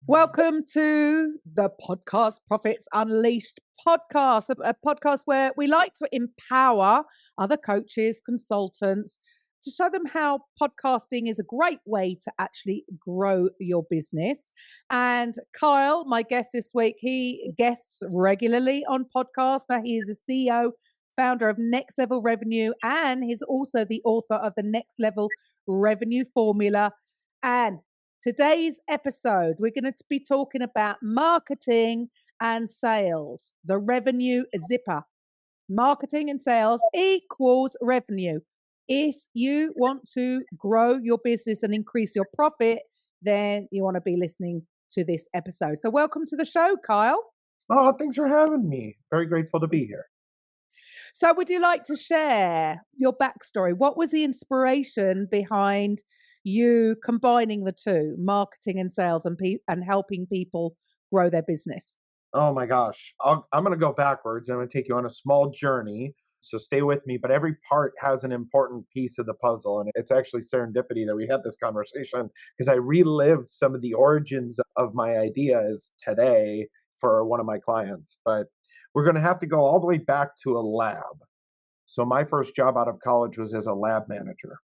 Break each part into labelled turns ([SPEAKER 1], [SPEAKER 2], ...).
[SPEAKER 1] Welcome to the Podcast Profits Unleashed podcast, a podcast where we like to empower other coaches, consultants to show them how podcasting is a great way to actually grow your business. And Kyle, my guest this week, he guests regularly on podcasts. Now, he is a CEO, founder of Next Level Revenue, and he's also the author of the Next Level Revenue Formula. And today's episode, we're going to be talking about marketing and sales, the revenue zipper. Marketing and sales equals revenue. If you want to grow your business and increase your profit, then you want to be listening to this episode. So welcome to the show, Kyle.
[SPEAKER 2] Oh, thanks for having me. Very grateful to be here.
[SPEAKER 1] So would you like to share your backstory? What was the inspiration behind you combining the two, marketing and sales, and helping people grow their business?
[SPEAKER 2] Oh my gosh. I'm going to go backwards. I'm going to take you on a small journey. So stay with me, but every part has an important piece of the puzzle. And it's actually serendipity that we had this conversation because I relived some of the origins of my ideas today for one of my clients. But we're going to have to go all the way back to a lab. So my first job out of college was as a lab manager,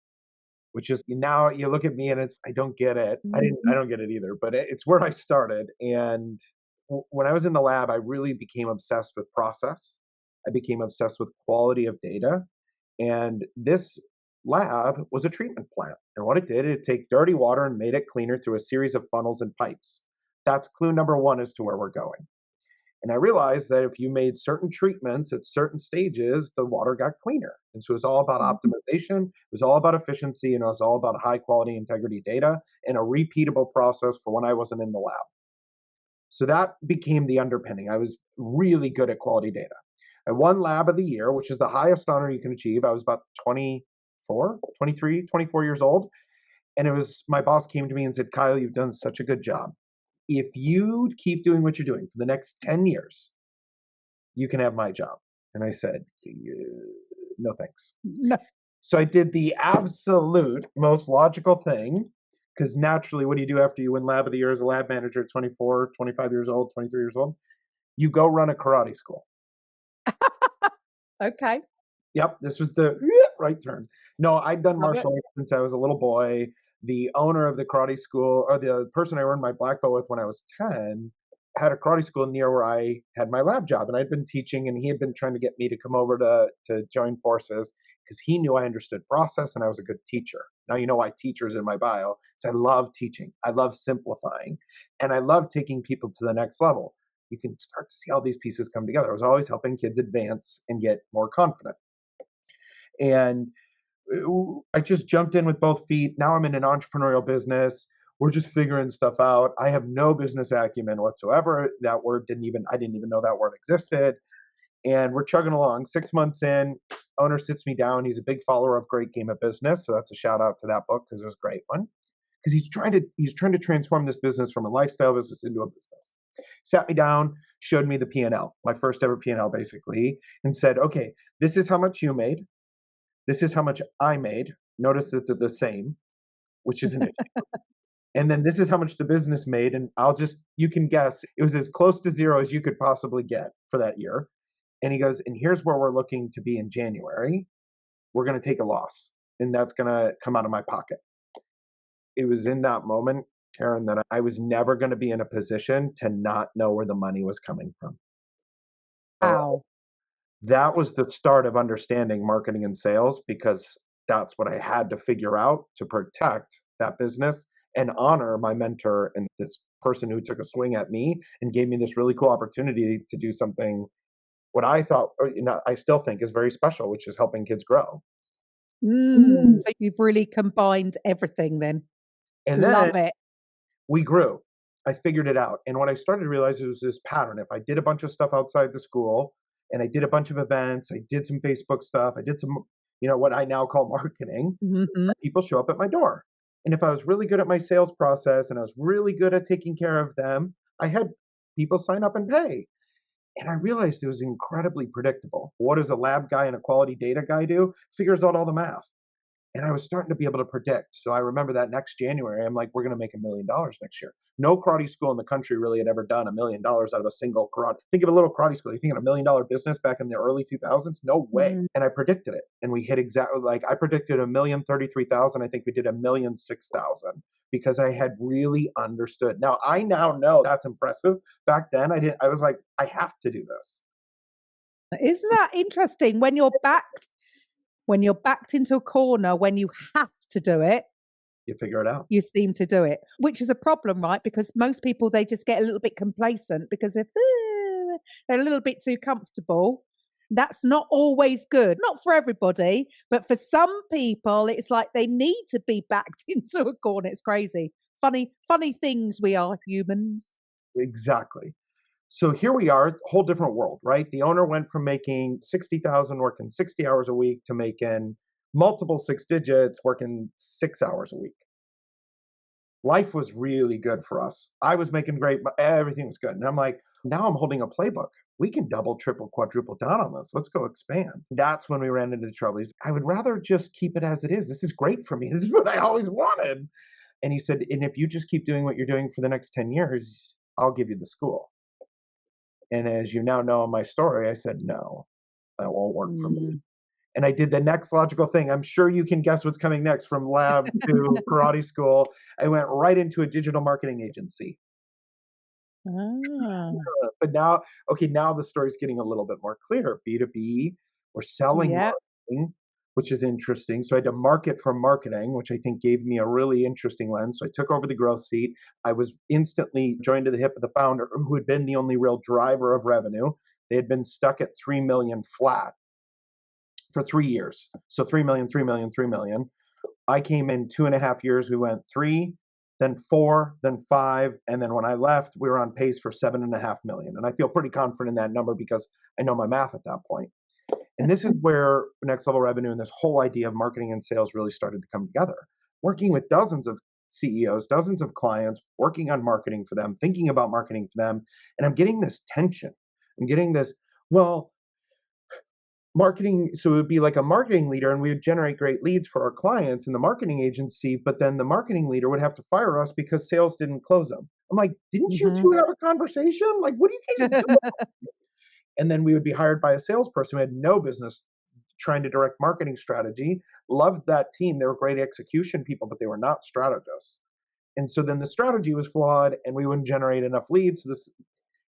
[SPEAKER 2] which is now you look at me and I don't get it. I don't get it either, but it's where I started. And when I was in the lab, I really became obsessed with process. I became obsessed with quality of data. And this lab was a treatment plant. And what it did, it take dirty water and made it cleaner through a series of funnels and pipes. That's clue number one as to where we're going. And I realized that if you made certain treatments at certain stages, the water got cleaner. And so it was all about optimization, it was all about efficiency, and it was all about high quality integrity data and a repeatable process for when I wasn't in the lab. So that became the underpinning. I was really good at quality data. I won Lab of the Year, which is the highest honor you can achieve. I was about 24 years old. And it was my boss came to me and said, Kyle, you've done such a good job. If you keep doing what you're doing for the next 10 years, you can have my job. And I said, no, thanks.
[SPEAKER 1] No.
[SPEAKER 2] So I did the absolute most logical thing, because naturally, what do you do after you win Lab of the Year as a lab manager at 24, 25 years old, 23 years old? You go run a karate school.
[SPEAKER 1] Okay.
[SPEAKER 2] Yep, this was the right turn. No, I'd done martial arts since I was a little boy. The owner of the karate school, or the person I earned my black belt with when I was 10, had a karate school near where I had my lab job. And I'd been teaching, and he had been trying to get me to come over to join forces because he knew I understood process and I was a good teacher. Now you know why teacher's in my bio. So I love teaching. I love simplifying. And I love taking people to the next level. You can start to see how these pieces come together. I was always helping kids advance and get more confident. And I just jumped in with both feet. Now I'm in an entrepreneurial business. We're just figuring stuff out. I have no business acumen whatsoever. I didn't even know that word existed. And we're chugging along. 6 months in, owner sits me down. He's a big follower of Great Game of Business. So that's a shout out to that book because it was a great one. Because he's trying to transform this business from a lifestyle business into a business. Sat me down, showed me the P&L, my first ever P&L basically, and said, okay, this is how much you made. This is how much I made. Notice that they're the same, which is an issue. And then this is how much the business made. And you can guess, it was as close to zero as you could possibly get for that year. And he goes, and here's where we're looking to be in January. We're going to take a loss, and that's going to come out of my pocket. It was in that moment, Karen, that I was never going to be in a position to not know where the money was coming from.
[SPEAKER 1] Wow.
[SPEAKER 2] That was the start of understanding marketing and sales, because that's what I had to figure out to protect that business and honor my mentor and this person who took a swing at me and gave me this really cool opportunity to do something, what I thought, I still think is very special, which is helping kids grow.
[SPEAKER 1] So you've really combined everything then.
[SPEAKER 2] And
[SPEAKER 1] Love
[SPEAKER 2] then
[SPEAKER 1] it.
[SPEAKER 2] we grew. I figured it out. And what I started to realize was this pattern. If I did a bunch of stuff outside the school and I did a bunch of events, I did some Facebook stuff, I did some, what I now call marketing, people show up at my door. And if I was really good at my sales process and I was really good at taking care of them, I had people sign up and pay. And I realized it was incredibly predictable. What does a lab guy and a quality data guy do? Figures out all the math. And I was starting to be able to predict. So I remember that next January, I'm like, we're going to make $1 million next year. No karate school in the country really had ever done $1 million out of a single karate. Think of a little karate school. You think of $1 million business back in the early 2000s? No way.
[SPEAKER 1] Mm.
[SPEAKER 2] And I predicted it. And we hit exactly, like, I predicted 1,033,000. I think we did 1,006,000 because I had really understood. Now I now know that's impressive. Back then I didn't, I was like, I have to do this.
[SPEAKER 1] Isn't that interesting? When you're backed into a corner, when you have to do it,
[SPEAKER 2] You figure it out.
[SPEAKER 1] you seem to do it, which is a problem, right? Because most people, they just get a little bit complacent because if they're a little bit too comfortable. That's not always good. Not for everybody, but for some people, it's like they need to be backed into a corner. It's crazy. Funny things we are humans.
[SPEAKER 2] Exactly. So here we are, whole different world, right? The owner went from making 60,000 working 60 hours a week to making multiple six digits working 6 hours a week. Life was really good for us. I was making great, everything was good. And I'm like, now I'm holding a playbook. We can double, triple, quadruple down on this. Let's go expand. That's when we ran into trouble. I would rather just keep it as it is. This is great for me. This is what I always wanted. And he said, and if you just keep doing what you're doing for the next 10 years, I'll give you the school. And as you now know in my story, I said, no, that won't work for me.
[SPEAKER 1] Mm.
[SPEAKER 2] And I did the next logical thing. I'm sure you can guess what's coming next from lab to karate school. I went right into a digital marketing agency.
[SPEAKER 1] Ah,
[SPEAKER 2] But now, okay, now the story's getting a little bit more clear. B2B, we're selling
[SPEAKER 1] yeah.
[SPEAKER 2] marketing, which is interesting. So I had to market for marketing, which I think gave me a really interesting lens. So I took over the growth seat. I was instantly joined to the hip of the founder, who had been the only real driver of revenue. They had been stuck at 3 million flat for 3 years. So 3 million, 3 million, 3 million. I came in 2.5 years. We went three, then four, then five. And then when I left, we were on pace for 7.5 million. And I feel pretty confident in that number because I know my math at that point. And this is where next level revenue and this whole idea of marketing and sales really started to come together. Working with dozens of CEOs, dozens of clients, working on marketing for them, thinking about marketing for them. And I'm getting this tension. I'm getting this, well, marketing, so it would be like a marketing leader and we would generate great leads for our clients in the marketing agency, but then the marketing leader would have to fire us because sales didn't close them. I'm like, didn't you
[SPEAKER 1] Mhm.
[SPEAKER 2] two have a conversation? Like, what are you guys doing? And then we would be hired by a salesperson who had no business trying to direct marketing strategy. Loved that team. They were great execution people, but they were not strategists. And so then the strategy was flawed and we wouldn't generate enough leads. So this,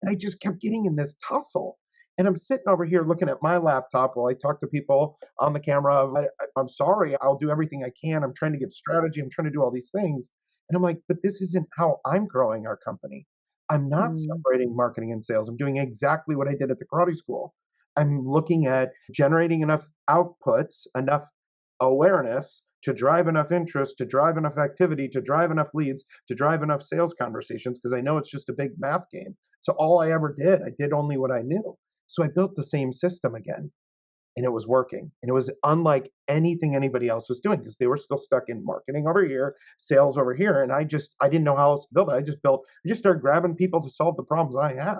[SPEAKER 2] and I just kept getting in this tussle. And I'm sitting over here looking at my laptop while I talk to people on the camera of, I'm sorry, I'll do everything I can. I'm trying to give strategy. I'm trying to do all these things. And I'm like, but this isn't how I'm growing our company. I'm not
[SPEAKER 1] Mm.
[SPEAKER 2] separating marketing and sales. I'm doing exactly what I did at the karate school. I'm looking at generating enough outputs, enough awareness to drive enough interest, to drive enough activity, to drive enough leads, to drive enough sales conversations, because I know it's just a big math game. So all I ever did, I did only what I knew. So I built the same system again and it was working. And it was unlike anything anybody else was doing because they were still stuck in marketing over here, sales over here. And I didn't know how else to build it. I just started grabbing people to solve the problems I had.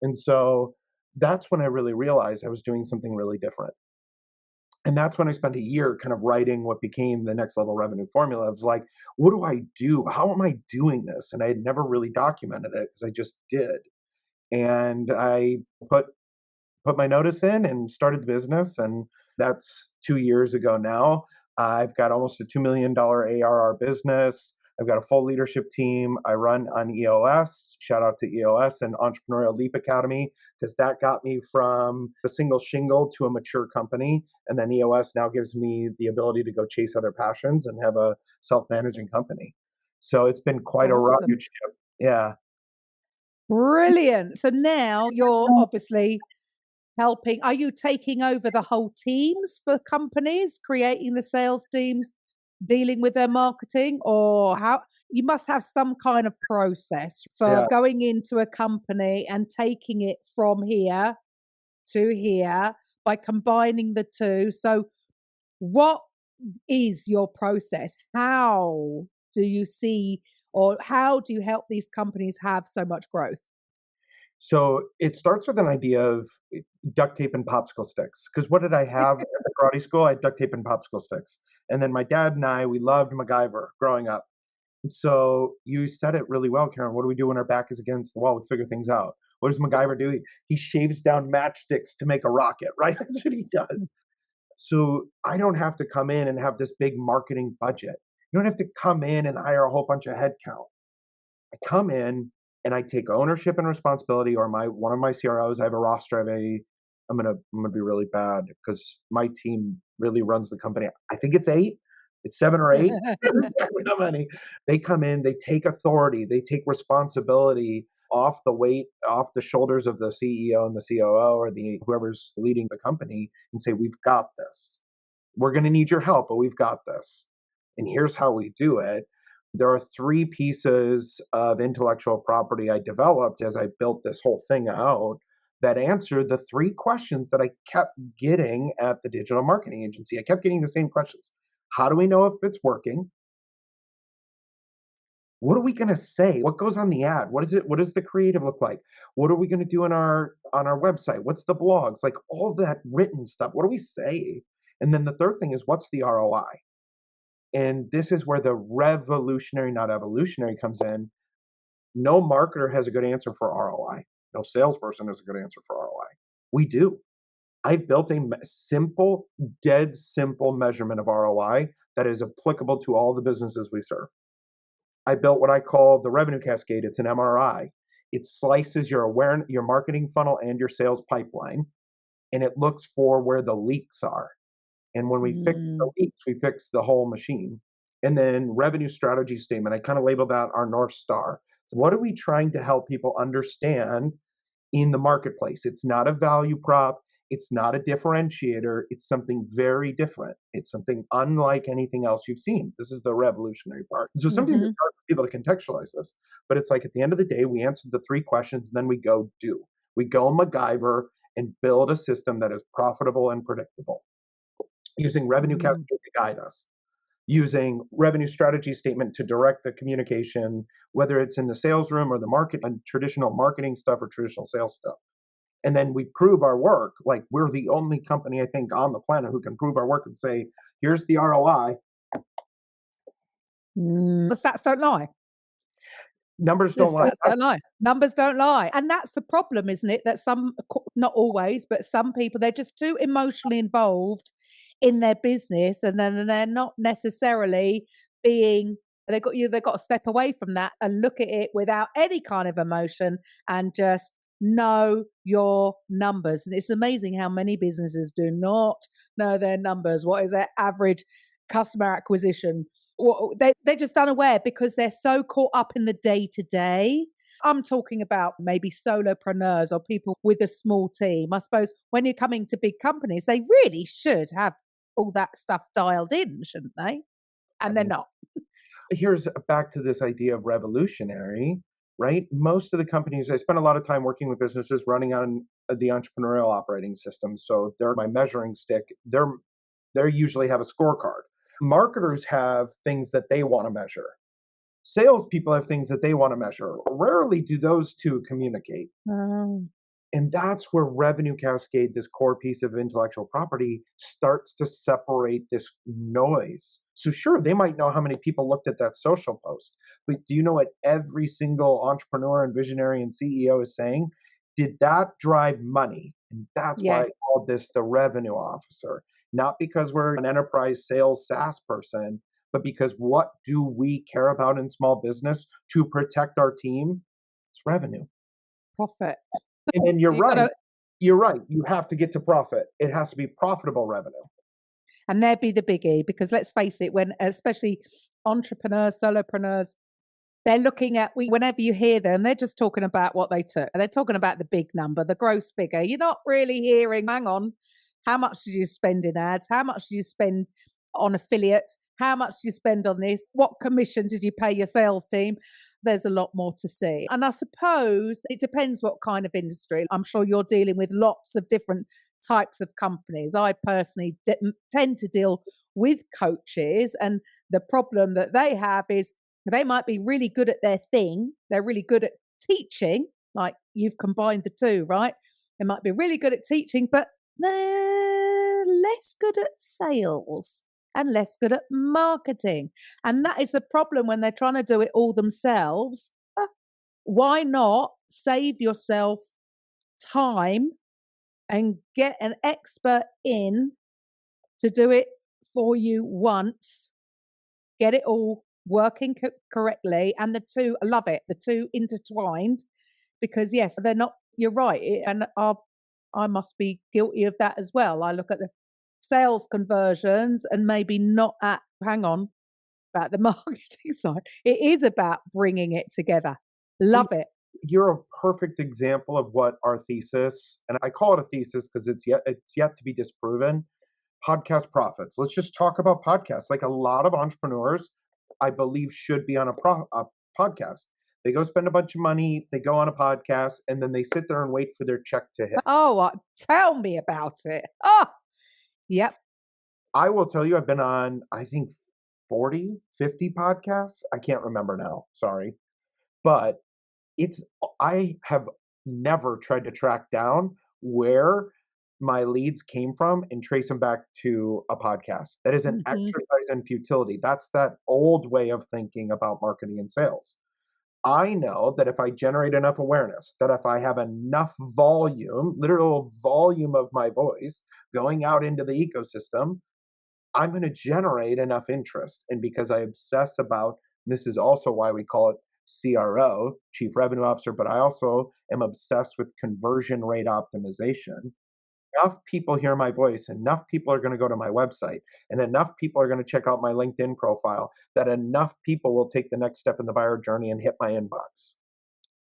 [SPEAKER 2] And so that's when I really realized I was doing something really different. And that's when I spent a year kind of writing what became the next level revenue formula. I was like, what do I do? How am I doing this? And I had never really documented it because I just did. And I put put my notice in and started the business. And that's 2 years ago now. I've got almost a $2 million ARR business. I've got a full leadership team. I run on EOS. Shout out to EOS and Entrepreneurial Leap Academy, because that got me from a single shingle to a mature company. And then EOS now gives me the ability to go chase other passions and have a self managing company. So it's been quite a
[SPEAKER 1] Awesome.
[SPEAKER 2] rocket ship. Yeah.
[SPEAKER 1] Brilliant. So now you're obviously helping. Are you taking over the whole teams for companies, creating the sales teams, dealing with their marketing, or how? You must have some kind of process for
[SPEAKER 2] Yeah.
[SPEAKER 1] going into a company and taking it from here to here by combining the two. So, what is your process? How do you see, or how do you help these companies have so much growth?
[SPEAKER 2] So it starts with an idea of duct tape and popsicle sticks. Because what did I have at the karate school? I had duct tape and popsicle sticks. And then my dad and I, we loved MacGyver growing up. And so you said it really well, Karen. What do we do when our back is against the wall? We figure things out. What does MacGyver do? He shaves down matchsticks to make a rocket, right? That's what he does. So I don't have to come in and have this big marketing budget. You don't have to come in and hire a whole bunch of headcount. I come in and I take ownership and responsibility, or my one of my CROs, I have a roster of I'm gonna be really bad because my team really runs the company. I think it's 8. It's 7 or 8. Exactly how many. They come in, they take authority, they take responsibility off the shoulders of the CEO and the COO or the whoever's leading the company and say, "We've got this. We're gonna need your help, but we've got this. And here's how we do it." There are 3 pieces of intellectual property I developed as I built this whole thing out that answer the 3 questions that I kept getting at the digital marketing agency. I kept getting the same questions. How do we know if it's working? What are we gonna say? What goes on the ad? What does the creative look like? What are we gonna do on our website? What's the blogs? Like all that written stuff. What do we say? And then the third thing is what's the ROI? And this is where the revolutionary, not evolutionary, comes in. No marketer has a good answer for ROI. No salesperson has a good answer for ROI. We do. I built a simple, dead simple measurement of ROI that is applicable to all the businesses we serve. I built what I call the revenue cascade. It's an MRI. It slices your marketing funnel and your sales pipeline, and it looks for where the leaks are. And when we fix the
[SPEAKER 1] Mm.
[SPEAKER 2] leaks, we fix the whole machine. And then revenue strategy statement, I kind of labeled that our North Star. So what are we trying to help people understand in the marketplace? It's not a value prop. It's not a differentiator. It's something very different. It's something unlike anything else you've seen. This is the revolutionary part. So sometimes it's
[SPEAKER 1] Mhm.
[SPEAKER 2] hard for people to contextualize this, but it's like at the end of the day, we answered the 3 questions and then we go do. We go MacGyver and build a system that is profitable and predictable using revenue cascade
[SPEAKER 1] Mm.
[SPEAKER 2] to guide us, using revenue strategy statement to direct the communication, whether it's in the sales room or the market and traditional marketing stuff or traditional sales stuff. And then we prove our work. Like we're the only company I think on the planet who can prove our work and say, here's the ROI.
[SPEAKER 1] The stats don't lie.
[SPEAKER 2] Numbers
[SPEAKER 1] The
[SPEAKER 2] don't lie.
[SPEAKER 1] stats don't lie. Numbers don't lie. And that's the problem, isn't it? That not always, but some people, they're just too emotionally involved in their business and then they're not necessarily being, they've got to step away from that and look at it without any kind of emotion and just know your numbers. And it's amazing how many businesses do not know their numbers. What is their average customer acquisition? Well, they're just unaware because they're so caught up in the day to day. I'm talking about maybe solopreneurs or people with a small team. I suppose when you're coming to big companies, they really should have all that stuff dialed in, shouldn't they?
[SPEAKER 2] I
[SPEAKER 1] And they're
[SPEAKER 2] mean,
[SPEAKER 1] not.
[SPEAKER 2] here's back to this idea of revolutionary, right? Most of the companies, I spend a lot of time working with businesses running on the entrepreneurial operating system. So they're my measuring stick. They usually have a scorecard. Marketers have things that they want to measure. Salespeople have things that they want to measure. Rarely do those two communicate.
[SPEAKER 1] Oh.
[SPEAKER 2] And that's where revenue cascade, this core piece of intellectual property, starts to separate this noise. So, sure, they might know how many people looked at that social post, but do you know what every single entrepreneur and visionary and CEO is saying? Did that drive money? And that's why I
[SPEAKER 1] Yes.
[SPEAKER 2] called this the revenue officer, not because we're an enterprise sales SaaS person, but because what do we care about in small business to protect our team? It's revenue.
[SPEAKER 1] Profit.
[SPEAKER 2] And then you're
[SPEAKER 1] You've got
[SPEAKER 2] right.
[SPEAKER 1] to,
[SPEAKER 2] You're right. You have to get to profit. It has to be profitable revenue.
[SPEAKER 1] and there'd be the biggie because let's face it, when especially entrepreneurs, solopreneurs, they're looking at whenever you hear them, they're just talking about what they took. They're talking about the big number, the gross figure. You're not really hearing, hang on, how much did you spend in ads? How much did you spend on affiliates? How much did you spend on this? What commission did you pay your sales team? There's a lot more to see. And I suppose it depends what kind of industry. I'm sure you're dealing with lots of different types of companies. I personally tend to deal with coaches, and the problem that they have is they might be really good at their thing. They're really good at teaching, Like you've combined the two, right? They might be really good at teaching, but they're less good at sales and less good at marketing. And that is the problem when they're trying to do it all themselves. Why not save yourself time and get an expert in to do it for you once, get it all working correctly, and the two, I love it, the two intertwined, because yes, they're not, you're right, and I must be guilty of that as well. I look at the sales conversions and maybe not at, hang on, about the marketing side. It is about bringing it together.
[SPEAKER 2] Well,
[SPEAKER 1] Love it.
[SPEAKER 2] you're a perfect example of what our thesis, and I call it a thesis because it's yet to be disproven. Podcast profits. Let's just talk about podcasts. Like a lot of entrepreneurs, I believe, should be on a podcast. They go spend a bunch of money, they go on a podcast, and then they sit there and wait for their check to hit.
[SPEAKER 1] Oh, tell me about it. Oh, yep.
[SPEAKER 2] I will tell you, I've been on, I think, 40, 50 podcasts. I can't remember now. Sorry. But it's I have never tried to track down where my leads came from and trace them back to a podcast. That is an
[SPEAKER 1] Mhm.
[SPEAKER 2] exercise in futility. That's that old way of thinking about marketing and sales. I know that if I generate enough awareness, that if I have enough volume, literal volume of my voice going out into the ecosystem, I'm going to generate enough interest. And because I obsess about, this is also why we call it CRO, Chief Revenue Officer, but I also am obsessed with conversion rate optimization. Enough people hear my voice, enough people are going to go to my website, and enough people are going to check out my LinkedIn profile that enough people will take the next step in the buyer journey and hit my inbox.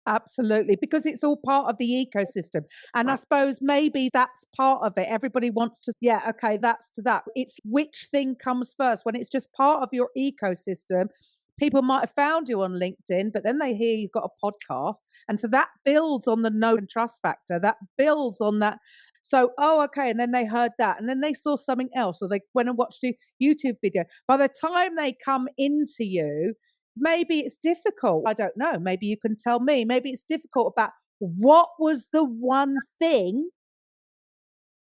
[SPEAKER 1] Absolutely, because it's all part of the ecosystem. And I
[SPEAKER 2] Right.
[SPEAKER 1] suppose maybe that's part of it. Everybody wants to, yeah, okay, that's to that. It's which thing comes first. When it's just part of your ecosystem, people might have found you on LinkedIn, but then they hear you've got a podcast. And so that builds on the know and trust factor, that builds on that. So, oh, okay. And then they heard that. And then they saw something else, or they went and watched a YouTube video. By the time they come into you, maybe it's difficult. I don't know. Maybe you can tell me. Maybe it's difficult about what was the one thing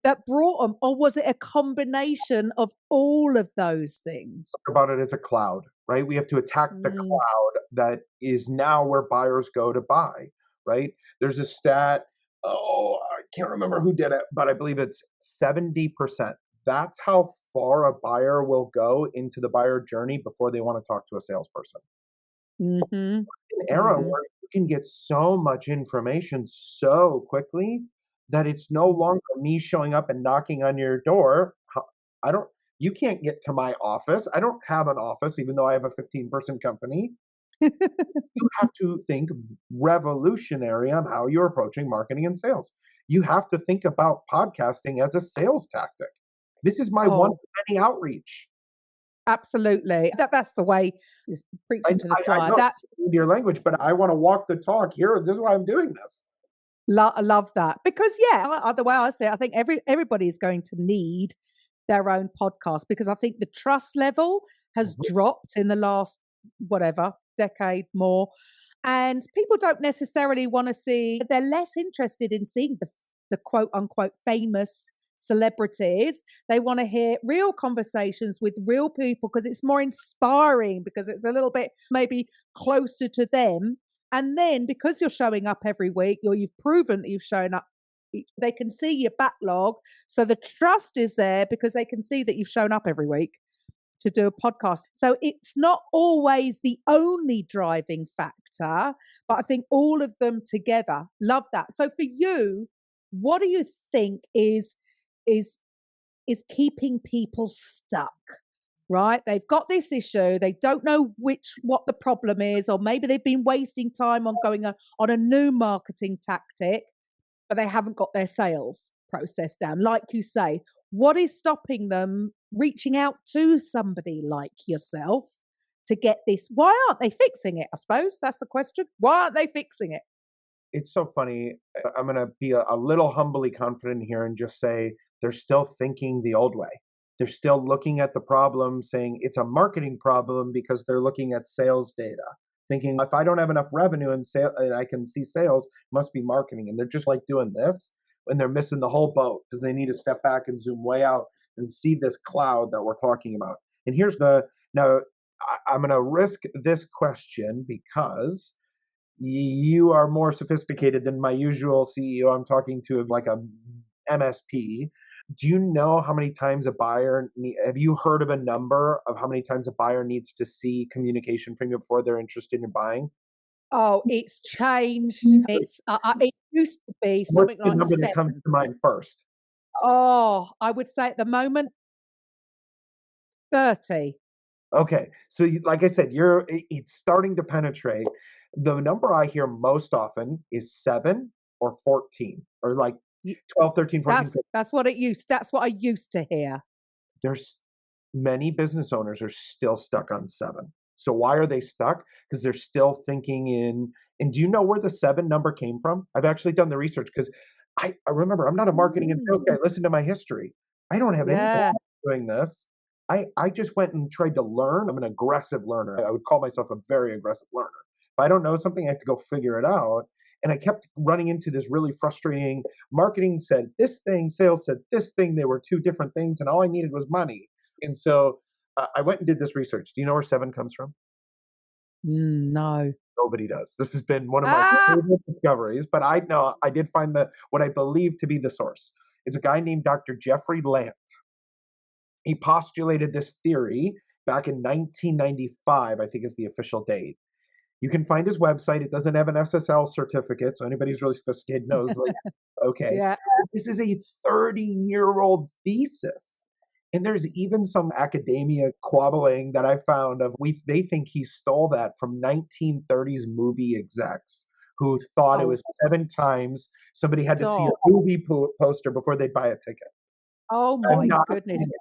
[SPEAKER 1] that brought them, or was it a combination of all of those things?
[SPEAKER 2] About it as a cloud, right? We have to attack the
[SPEAKER 1] Mm,
[SPEAKER 2] cloud that is now where buyers go to buy, right? There's a stat, oh, I can't remember who did it, but I believe it's 70%. That's how far a buyer will go into the buyer journey before they want to talk to a salesperson.
[SPEAKER 1] mhm,
[SPEAKER 2] An era
[SPEAKER 1] mhm.
[SPEAKER 2] where you can get so much information so quickly that it's no longer me showing up and knocking on your door. I don't, you can't get to my office. I don't have an office, even though I have a 15-person company. You have to think revolutionary on how you're approaching marketing and sales. You have to think about podcasting as a sales tactic. This is my one
[SPEAKER 1] Oh,
[SPEAKER 2] to many outreach.
[SPEAKER 1] absolutely. That's the way, is preaching to the
[SPEAKER 2] I
[SPEAKER 1] choir.
[SPEAKER 2] know
[SPEAKER 1] That's
[SPEAKER 2] your language, but I want to walk the talk here. This is why I'm doing this.
[SPEAKER 1] I love that because yeah, the way I see it, I think everybody is going to need their own podcast because I think the trust level has
[SPEAKER 2] Mhm.
[SPEAKER 1] dropped in the last whatever decade more, and people don't necessarily want to see. They're less interested in seeing the quote unquote famous celebrities. They want to hear real conversations with real people because it's more inspiring because it's a little bit maybe closer to them, and then because you're showing up every week, or you've proven that you've shown up, they can see your backlog. So the trust is there because they can see that you've shown up every week to do a podcast. So it's not always the only driving factor, but I think all of them together. Love that. So for you, what do you think is is keeping people stuck? Right? They've got this issue, they don't know what the problem is, or maybe they've been wasting time on going on a new marketing tactic, but they haven't got their sales process down. Like you say, what is stopping them reaching out to somebody like yourself to get this? Why aren't they fixing it? I suppose that's the question. Why aren't they fixing it?
[SPEAKER 2] It's so funny. I'm going to be a little humbly confident here and just say they're still thinking the old way. They're still looking at the problem saying it's a marketing problem because they're looking at sales data. thinking if I don't have enough revenue and sale and I can see sales, it must be marketing. And they're just like doing this and they're missing the whole boat because they need to step back and zoom way out and see this cloud that we're talking about. And here's the now I'm going to risk this question because you are more sophisticated than my usual CEO I'm talking to, like a MSP. Do you know how many times a buyer have you heard of a number of how many times a buyer needs to see communication from you before they're interested in buying?
[SPEAKER 1] Oh, it's changed. It used to be
[SPEAKER 2] What's
[SPEAKER 1] something
[SPEAKER 2] the
[SPEAKER 1] like
[SPEAKER 2] number that comes
[SPEAKER 1] 7.
[SPEAKER 2] to mind first?
[SPEAKER 1] Oh, I would say at the moment, 30.
[SPEAKER 2] Okay, so like I said, it's starting to penetrate. The number I hear most often is 7 or 14 or like
[SPEAKER 1] Y
[SPEAKER 2] 12, 13, 14.
[SPEAKER 1] that's what I used to hear.
[SPEAKER 2] There's many business owners are still stuck on 7. So why are they stuck? Because they're still thinking in and do you know where the 7 number came from? I've actually done the research because I remember I'm not a marketing and sales
[SPEAKER 1] Mm.
[SPEAKER 2] guy. Listen to my history. I don't have any
[SPEAKER 1] Yeah.
[SPEAKER 2] business doing this. I just went and tried to learn. I'm an aggressive learner. I would call myself a very aggressive learner. If I don't know something, I have to go figure it out. And I kept running into this really frustrating marketing said this thing, sales said this thing. They were two different things, and all I needed was money. And so I went and did this research. Do you know where 7 comes from?
[SPEAKER 1] No.
[SPEAKER 2] Nobody does. This has been one of my
[SPEAKER 1] Ah!
[SPEAKER 2] favorite discoveries, but I know I did find the what I believe to be the source. It's a guy named Dr. Jeffrey Lant. He postulated this theory back in 1995, I think is the official date. You can find his website. It doesn't have an SSL certificate, so anybody who's really sophisticated knows, like, okay.
[SPEAKER 1] Yeah.
[SPEAKER 2] This is a 30-year-old thesis. And there's even some academia quabbling that I found of they think he stole that from 1930s movie execs who thought it
[SPEAKER 1] Oh,
[SPEAKER 2] was 7 times somebody had to see
[SPEAKER 1] stop.
[SPEAKER 2] a movie poster before they'd buy a ticket.
[SPEAKER 1] Oh
[SPEAKER 2] I'm
[SPEAKER 1] my
[SPEAKER 2] not
[SPEAKER 1] goodness.
[SPEAKER 2] kidding.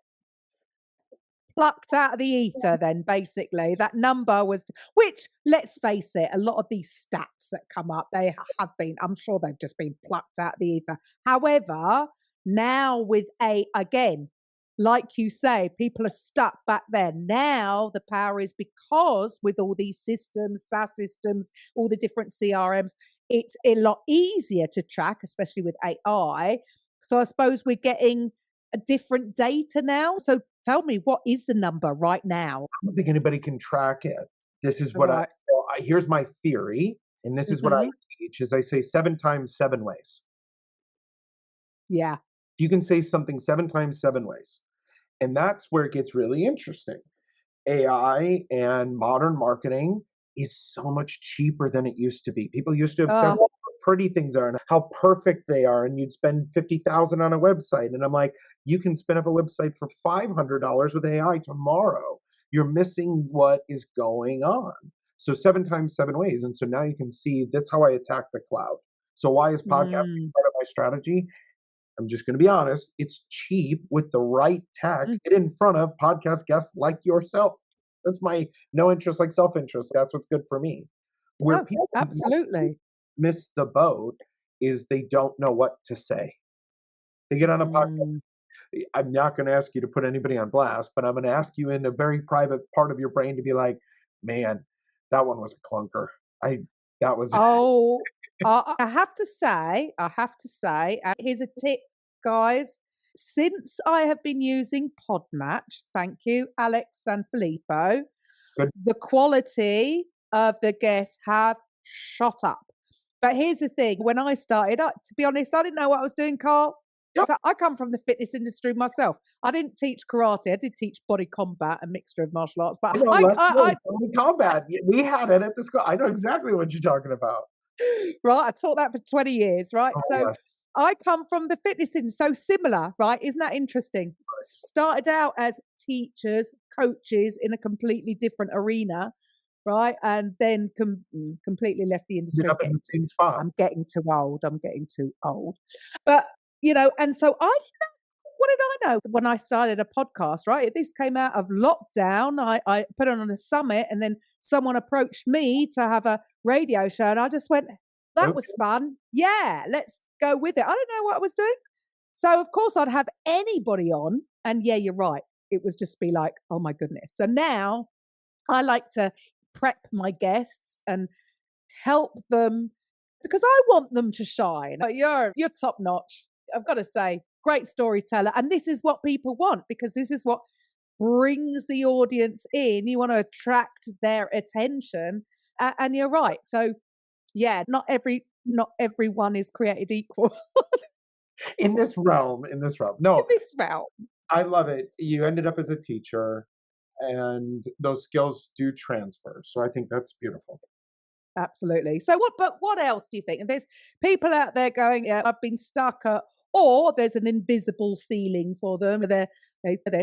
[SPEAKER 1] Plucked out of the ether then, basically. That number was which, let's face it, a lot of these stats that come up, they have been I'm sure they've just been plucked out of the ether. However, now with again, like you say, people are stuck back then. Now the power is because with all these systems, SaaS systems, all the different CRMs, it's a lot easier to track, especially with AI. So I suppose we're getting a different data now. So tell me, what is the number right now?
[SPEAKER 2] I don't think anybody can track it. This is what
[SPEAKER 1] Right.
[SPEAKER 2] here's my theory, and this is what I
[SPEAKER 1] Mhm.
[SPEAKER 2] teach, is I say 7 times 7 ways.
[SPEAKER 1] Yeah.
[SPEAKER 2] You can say something 7 times 7 ways, and that's where it gets really interesting. AI and modern marketing is so much cheaper than it used to be. People used to obsess
[SPEAKER 1] Oh,
[SPEAKER 2] how pretty things are and how perfect they are, and you'd spend 50,000 on a website. And I'm like, you can spin up a website for $500 with AI tomorrow. You're missing what is going on. So 7 times 7 ways. And so now you can see that's how I attack the cloud. So why is podcasting
[SPEAKER 1] mm,
[SPEAKER 2] part of my strategy? I'm just going to be honest. It's cheap with the right tech.
[SPEAKER 1] mm.
[SPEAKER 2] Get in front of podcast guests like yourself. That's my no interest like self interest. That's what's good for me. Where
[SPEAKER 1] Oh,
[SPEAKER 2] people
[SPEAKER 1] absolutely.
[SPEAKER 2] miss the boat is they don't know what to say. They get on a podcast.
[SPEAKER 1] Mm.
[SPEAKER 2] I'm not going to ask you to put anybody on blast, but I'm going to ask you in a very private part of your brain to be like, man, that one was a clunker. I that was
[SPEAKER 1] Oh, I have to say, here's a tip, guys. Since I have been using Podmatch, thank you, Alex and Filippo,
[SPEAKER 2] good.
[SPEAKER 1] the quality of the guests have shot up. But here's the thing, when I started, to be honest, I didn't know what I was doing, Carl.
[SPEAKER 2] Yep.
[SPEAKER 1] So I come from the fitness industry myself. I didn't teach karate. I did teach body combat, a mixture of martial arts. But
[SPEAKER 2] I know less only combat. We had it at the school. I know exactly what you're talking about.
[SPEAKER 1] right, I taught that for 20 years, right?
[SPEAKER 2] Oh my
[SPEAKER 1] So
[SPEAKER 2] gosh.
[SPEAKER 1] I come from the fitness industry, so similar, right? Isn't that interesting? Started out as teachers, coaches in a completely different arena, right? And then completely left the industry.
[SPEAKER 2] Ended up in the same spot.
[SPEAKER 1] I'm getting too old. I'm getting too old. But and so I didn't know. What did I know when I started a podcast? Right, this came out of lockdown. I put it on a summit, and then someone approached me to have a radio show, and I just went, "That was
[SPEAKER 2] Okay.
[SPEAKER 1] fun. Yeah, let's go with it." I don't know what I was doing, so of course I'd have anybody on, and yeah, you're right. It was just be like, "Oh my goodness." So now I like to prep my guests and help them because I want them to shine. You're top notch. I've got to say, great storyteller. And this is what people want because this is what brings the audience in. You want to attract their attention. And you're right. So yeah, not everyone is created equal
[SPEAKER 2] In this realm, in this realm.
[SPEAKER 1] in
[SPEAKER 2] No,
[SPEAKER 1] this realm.
[SPEAKER 2] I love it. You ended up as a teacher, and those skills do transfer. So I think that's beautiful.
[SPEAKER 1] Absolutely. So what else do you think? And there's people out there going, yeah, I've been stuck at, or there's an invisible ceiling for them. They're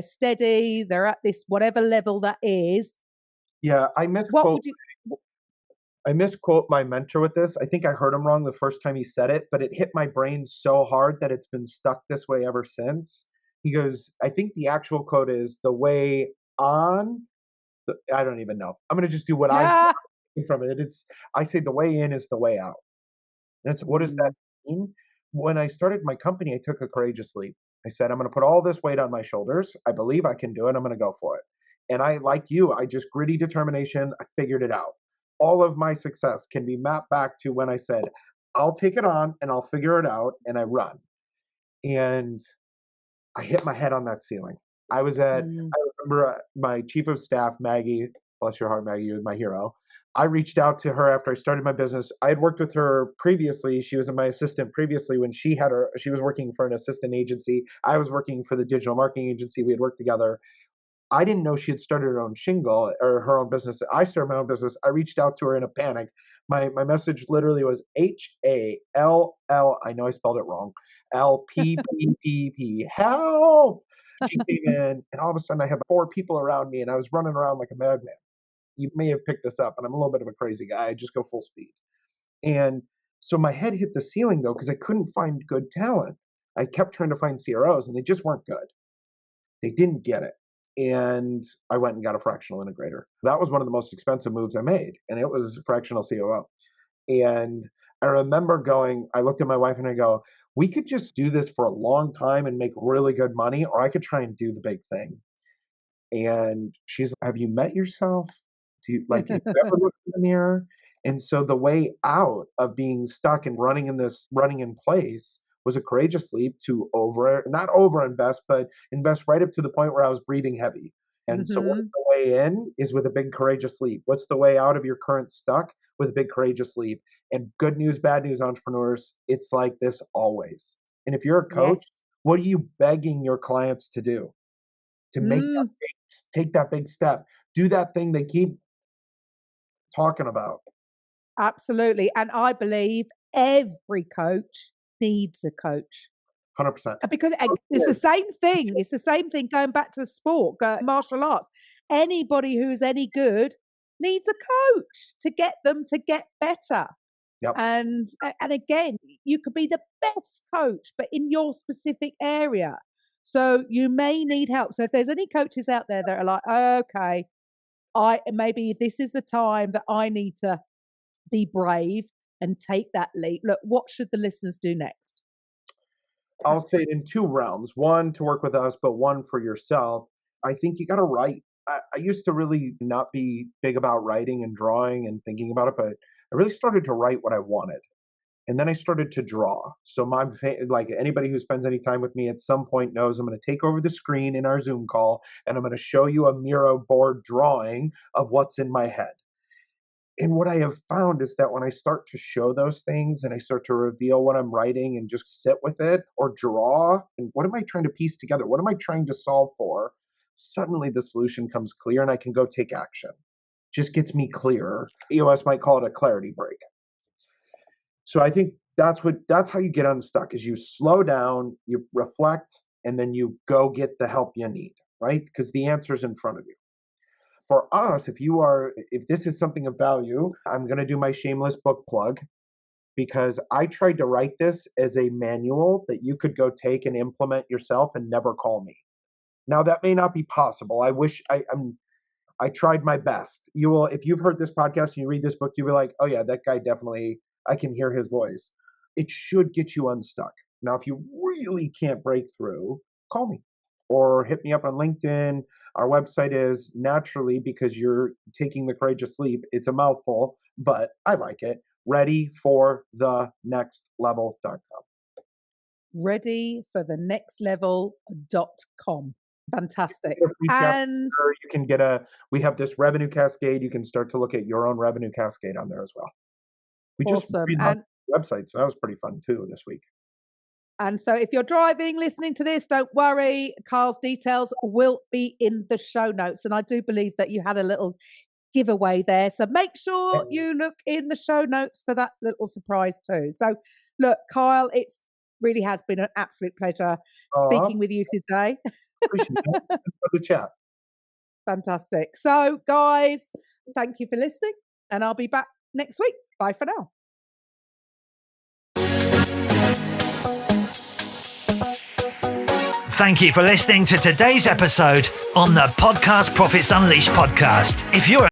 [SPEAKER 1] steady, they're at this whatever level that is.
[SPEAKER 2] Yeah,
[SPEAKER 1] What would you
[SPEAKER 2] I misquote my mentor with this. I think I heard him wrong the first time he said it, but it hit my brain so hard that it's been stuck this way ever since. He goes, I think the actual quote is the way on. I don't even know. I'm going to just do what I
[SPEAKER 1] yeah.
[SPEAKER 2] think from it. I say the way in is the way out. And it's what does that
[SPEAKER 1] Mm.
[SPEAKER 2] mean? When I started my company, I took a courageous leap. I said, I'm going to put all this weight on my shoulders. I believe I can do it. I'm going to go for it. And I, like you, I just gritty determination. I figured it out. All of my success can be mapped back to when I said, I'll take it on and I'll figure it out. And I run. And I hit my head on that ceiling.
[SPEAKER 1] Mm.
[SPEAKER 2] I remember my chief of staff, Maggie, bless your heart, Maggie, you was my hero. I reached out to her after I started my business. I had worked with her previously. She was my assistant previously when she was working for an assistant agency. I was working for the digital marketing agency. We had worked together. I didn't know she had started her own shingle or her own business. I started my own business. I reached out to her in a panic. My message literally was HALL. I know I spelled it wrong. LPPPP. Help! She came in, and all of a sudden I had 4 people around me, and I was running around like a madman. You may have picked this up, and I'm a little bit of a crazy guy. I just go full speed. And so my head hit the ceiling though, because I couldn't find good talent. I kept trying to find CROs, and they just weren't good. They didn't get it. And I went and got a fractional integrator. That was one of the most expensive moves I made, and it was fractional COO. And I remember I looked at my wife and I go, we could just do this for a long time and make really good money, or I could try and do the big thing. And she's like, have you met yourself? Have you ever looked in the mirror? And so the way out of being stuck and running in place was a courageous leap to not over invest, but invest right up to the point where I was breathing heavy. And so what's
[SPEAKER 1] Hmm.
[SPEAKER 2] the way in is with a big courageous leap. What's the way out of your current stuck with a big courageous leap? And good news, bad news, entrepreneurs, it's like this always. And if you're a coach,
[SPEAKER 1] Yes.
[SPEAKER 2] what are you begging your clients to do? To
[SPEAKER 1] Mm,
[SPEAKER 2] take that big step, do that thing they keep talking about.
[SPEAKER 1] absolutely. And I believe every coach needs a coach.
[SPEAKER 2] 100%.
[SPEAKER 1] Because
[SPEAKER 2] Coach
[SPEAKER 1] it's the
[SPEAKER 2] is.
[SPEAKER 1] same thing. It's the same thing going back to sport, martial arts. Anybody who's any good needs a coach to get them to get better.
[SPEAKER 2] Yep.
[SPEAKER 1] And again, you could be the best coach, but in your specific area. So you may need help. So if there's any coaches out there that are like, okay, I maybe this is the time that I need to be brave and take that leap. Look, what should the listeners do next?
[SPEAKER 2] I'll say it in 2 realms, one to work with us, but one for yourself. I think you gotta write. I used to really not be big about writing and drawing and thinking about it, but I really started to write what I wanted. And then I started to draw. So like anybody who spends any time with me at some point knows I'm going to take over the screen in our Zoom call and I'm going to show you a Miro board drawing of what's in my head. And what I have found is that when I start to show those things and I start to reveal what I'm writing and just sit with it or draw, and what am I trying to piece together? What am I trying to solve for? Suddenly the solution comes clear and I can go take action. Just gets me clearer. EOS might call it a clarity break. So I think that's how you get unstuck is you slow down, you reflect, and then you go get the help you need, right? Because the answer is in front of you. For us, if this is something of value, I'm going to do my shameless book plug because I tried to write this as a manual that you could go take and implement yourself and never call me. Now that may not be possible. I tried my best. You will, if you've heard this podcast and you read this book, you'll be like, oh yeah, that guy definitely, I can hear his voice. It should get you unstuck. Now, if you really can't break through, call me or hit me up on LinkedIn. Our website is naturally, because you're taking the courageous leap, it's a mouthful, but I like it. readyforthenextlevel.com.
[SPEAKER 1] readyforthenextlevel.com. Fantastic. And
[SPEAKER 2] you can get we have this revenue cascade. You can start to look at your own revenue cascade on there as well. We just
[SPEAKER 1] awesome.
[SPEAKER 2] relaunched the website, so that was pretty fun too this week.
[SPEAKER 1] And so if you're driving, listening to this, don't worry. Carl's details will be in the show notes. And I do believe that you had a little giveaway there. So make sure you look in the show notes for that little surprise too. So look, Kyle, it's really has been an absolute pleasure speaking with you today.
[SPEAKER 2] Appreciate it. For the chat.
[SPEAKER 1] Fantastic. So guys, thank you for listening, and I'll be back next week. Bye for now.
[SPEAKER 3] Thank you for listening to today's episode on the Podcast Profits Unleashed podcast. If you're